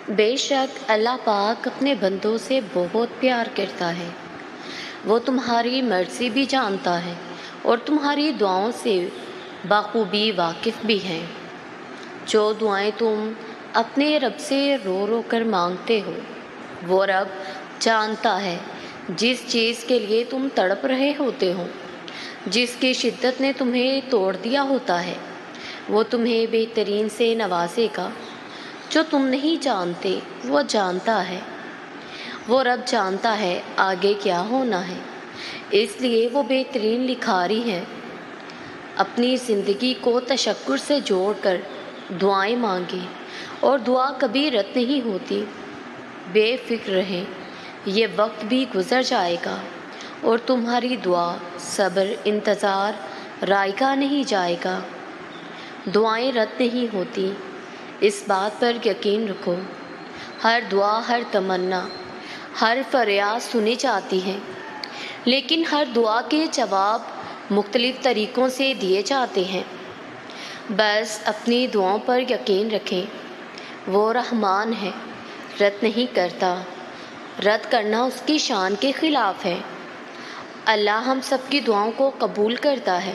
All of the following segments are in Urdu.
بے شک اللہ پاک اپنے بندوں سے بہت پیار کرتا ہے۔ وہ تمہاری مرضی بھی جانتا ہے اور تمہاری دعاؤں سے بخوبی واقف بھی ہے۔ جو دعائیں تم اپنے رب سے رو رو کر مانگتے ہو، وہ رب جانتا ہے۔ جس چیز کے لیے تم تڑپ رہے ہوتے ہو، جس کی شدت نے تمہیں توڑ دیا ہوتا ہے، وہ تمہیں بہترین سے نوازے گا۔ جو تم نہیں جانتے وہ جانتا ہے۔ وہ رب جانتا ہے آگے کیا ہونا ہے، اس لیے وہ بہترین لکھاری ہے۔ اپنی زندگی کو تشکر سے جوڑ کر دعائیں مانگیں، اور دعا کبھی رد نہیں ہوتی۔ بے فکر رہیں، یہ وقت بھی گزر جائے گا اور تمہاری دعا، صبر، انتظار رائگاں نہیں جائے گا۔ دعائیں رد نہیں ہوتی، اس بات پر یقین رکھو۔ ہر دعا، ہر تمنا، ہر فریاد سنی جاتی ہے، لیکن ہر دعا کے جواب مختلف طریقوں سے دیے جاتے ہیں۔ بس اپنی دعاؤں پر یقین رکھیں۔ وہ رحمان ہے، رد نہیں کرتا۔ رد کرنا اس کی شان کے خلاف ہے۔ اللہ ہم سب کی دعاؤں کو قبول کرتا ہے،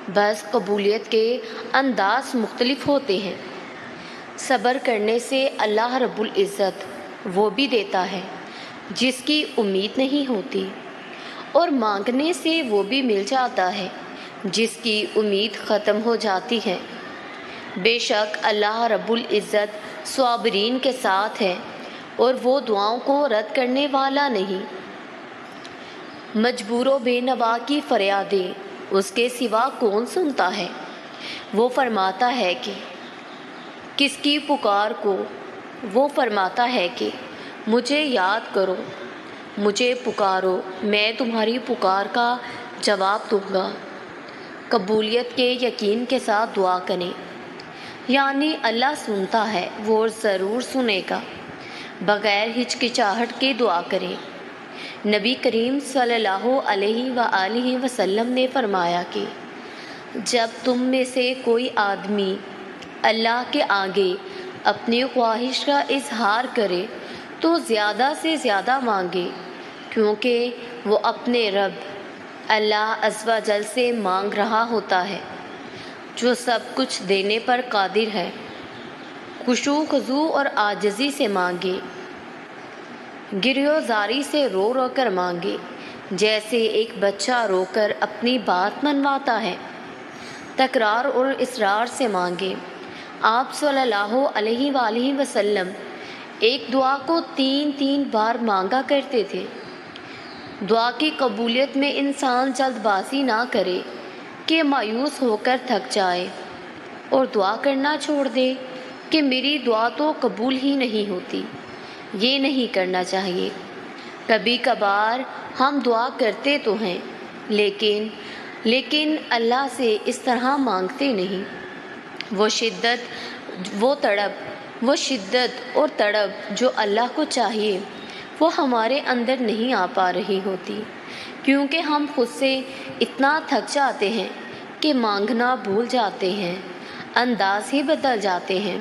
بس قبولیت کے انداز مختلف ہوتے ہیں۔ صبر کرنے سے اللہ رب العزت وہ بھی دیتا ہے جس کی امید نہیں ہوتی، اور مانگنے سے وہ بھی مل جاتا ہے جس کی امید ختم ہو جاتی ہے۔ بے شک اللہ رب العزت صابرین کے ساتھ ہے، اور وہ دعاؤں کو رد کرنے والا نہیں۔ مجبور و بے نوا کی فریادیں اس کے سوا کون سنتا ہے؟ وہ فرماتا ہے کہ کس کی پکار کو، وہ فرماتا ہے کہ مجھے یاد کرو، مجھے پکارو، میں تمہاری پکار کا جواب دوں گا۔ قبولیت کے یقین کے ساتھ دعا کریں، یعنی اللہ سنتا ہے، وہ ضرور سنے گا۔ بغیر ہچکچاہٹ کے دعا کریں۔ نبی کریم صلی اللہ علیہ وآلہ وسلم نے فرمایا کہ جب تم میں سے کوئی آدمی اللہ کے آگے اپنی خواہش کا اظہار کرے تو زیادہ سے زیادہ مانگے، کیونکہ وہ اپنے رب اللہ عز و جل سے مانگ رہا ہوتا ہے جو سب کچھ دینے پر قادر ہے۔ خشوع خضوع اور عاجزی سے مانگے، گریہ زاری سے رو رو کر مانگے، جیسے ایک بچہ رو کر اپنی بات منواتا ہے۔ تکرار اور اصرار سے مانگے۔ آپ صلی اللہ علیہ وآلہ وسلم ایک دعا کو 3 بار مانگا کرتے تھے۔ دعا کی قبولیت میں انسان جلد بازی نہ کرے کہ مایوس ہو کر تھک جائے اور دعا کرنا چھوڑ دے کہ میری دعا تو قبول ہی نہیں ہوتی۔ یہ نہیں کرنا چاہیے۔ کبھی کبھار ہم دعا کرتے تو ہیں، لیکن اللہ سے اس طرح مانگتے نہیں۔ وہ شدت اور تڑپ جو اللہ کو چاہیے وہ ہمارے اندر نہیں آ پا رہی ہوتی، کیونکہ ہم خود سے اتنا تھک جاتے ہیں کہ مانگنا بھول جاتے ہیں، انداز ہی بدل جاتے ہیں۔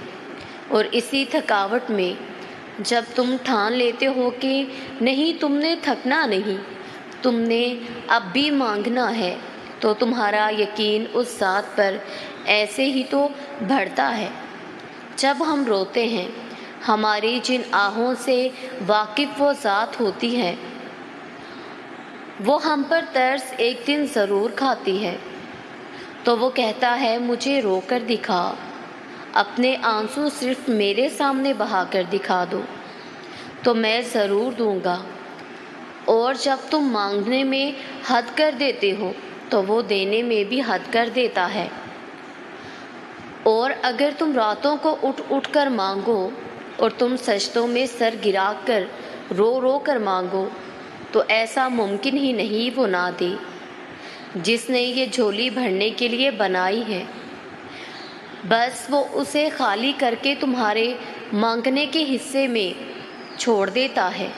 اور اسی تھکاوٹ میں جب تم ٹھان لیتے ہو کہ نہیں، تم نے تھکنا نہیں، تم نے اب بھی مانگنا ہے، تو تمہارا یقین اس ذات پر ایسے ہی تو بڑھتا ہے۔ جب ہم روتے ہیں، ہماری جن آہوں سے واقف وہ ذات ہوتی ہے، وہ ہم پر ترس ایک دن ضرور کھاتی ہے، تو وہ کہتا ہے مجھے رو کر دکھا، اپنے آنسو صرف میرے سامنے بہا کر دکھا دو تو میں ضرور دوں گا۔ اور جب تم مانگنے میں حد کر دیتے ہو تو وہ دینے میں بھی حد کر دیتا ہے۔ اور اگر تم راتوں کو اٹھ اٹھ کر مانگو اور تم سجدوں میں سر گرا کر رو رو کر مانگو تو ایسا ممکن ہی نہیں وہ نہ دے جس نے یہ جھولی بھرنے کے لیے بنائی ہے۔ بس وہ اسے خالی کر کے تمہارے مانگنے کے حصے میں چھوڑ دیتا ہے۔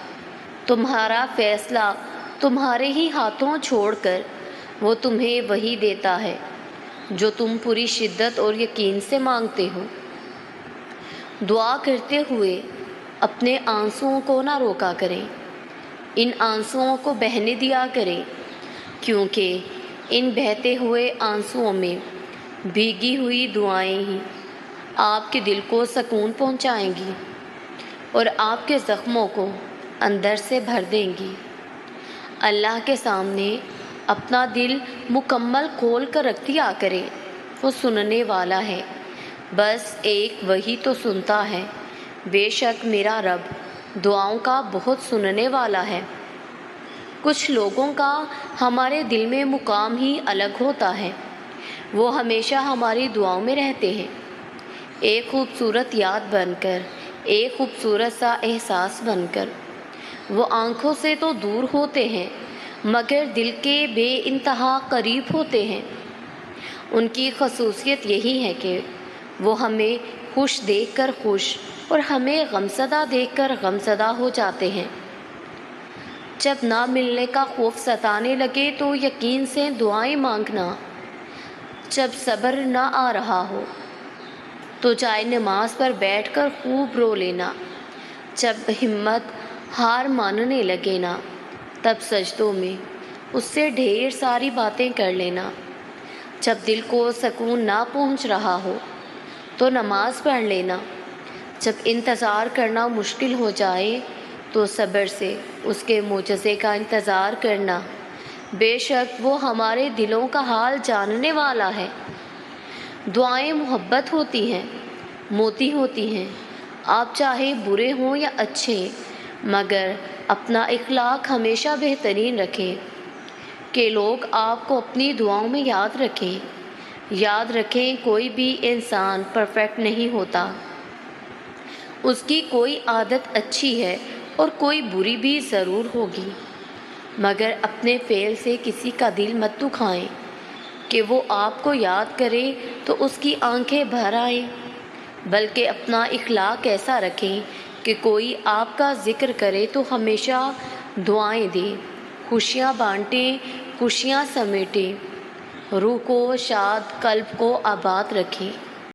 تمہارا فیصلہ تمہارے ہی ہاتھوں چھوڑ کر وہ تمہیں وہی دیتا ہے جو تم پوری شدت اور یقین سے مانگتے ہو۔ دعا کرتے ہوئے اپنے آنسوؤں کو نہ روکا کریں، ان آنسوؤں کو بہنے دیا کریں، کیونکہ ان بہتے ہوئے آنسوؤں میں بھیگی ہوئی دعائیں ہی آپ کے دل کو سکون پہنچائیں گی اور آپ کے زخموں کو اندر سے بھر دیں گی۔ اللہ کے سامنے اپنا دل مکمل کھول کر رکھ دیا کریں، وہ سننے والا ہے، بس ایک وہی تو سنتا ہے۔ بے شک میرا رب دعاؤں کا بہت سننے والا ہے۔ کچھ لوگوں کا ہمارے دل میں مقام ہی الگ ہوتا ہے، وہ ہمیشہ ہماری دعاؤں میں رہتے ہیں، ایک خوبصورت یاد بن کر، ایک خوبصورت سا احساس بن کر۔ وہ آنکھوں سے تو دور ہوتے ہیں مگر دل کے بے انتہا قریب ہوتے ہیں۔ ان کی خصوصیت یہی ہے کہ وہ ہمیں خوش دیکھ کر خوش اور ہمیں غمزدہ دیکھ کر غمزدہ ہو جاتے ہیں۔ جب نہ ملنے کا خوف ستانے لگے تو یقین سے دعائیں مانگنا، جب صبر نہ آ رہا ہو تو جائے نماز پر بیٹھ کر خوب رو لینا، جب ہمت ہار ماننے لگے نا تب سجدوں میں اس سے ڈھیر ساری باتیں کر لینا، جب دل کو سکون نہ پہنچ رہا ہو تو نماز پڑھ لینا، جب انتظار کرنا مشکل ہو جائے تو صبر سے اس کے معجزے کا انتظار کرنا۔ بے شک وہ ہمارے دلوں کا حال جاننے والا ہے۔ دعائیں محبت ہوتی ہیں، موتی ہوتی ہیں، آپ چاہے برے ہوں یا اچھے، مگر اپنا اخلاق ہمیشہ بہترین رکھیں کہ لوگ آپ کو اپنی دعاؤں میں یاد رکھیں۔ یاد رکھیں کوئی بھی انسان پرفیکٹ نہیں ہوتا، اس کی کوئی عادت اچھی ہے اور کوئی بری بھی ضرور ہوگی، مگر اپنے فعل سے کسی کا دل مت دکھائیں کہ وہ آپ کو یاد کرے تو اس کی آنکھیں بھر آئیں، بلکہ اپنا اخلاق ایسا رکھیں کہ کوئی آپ کا ذکر کرے تو ہمیشہ دعائیں دیں، خوشیاں بانٹیں، خوشیاں سمیٹیں، روح کو شاد، قلب کو آباد رکھیں۔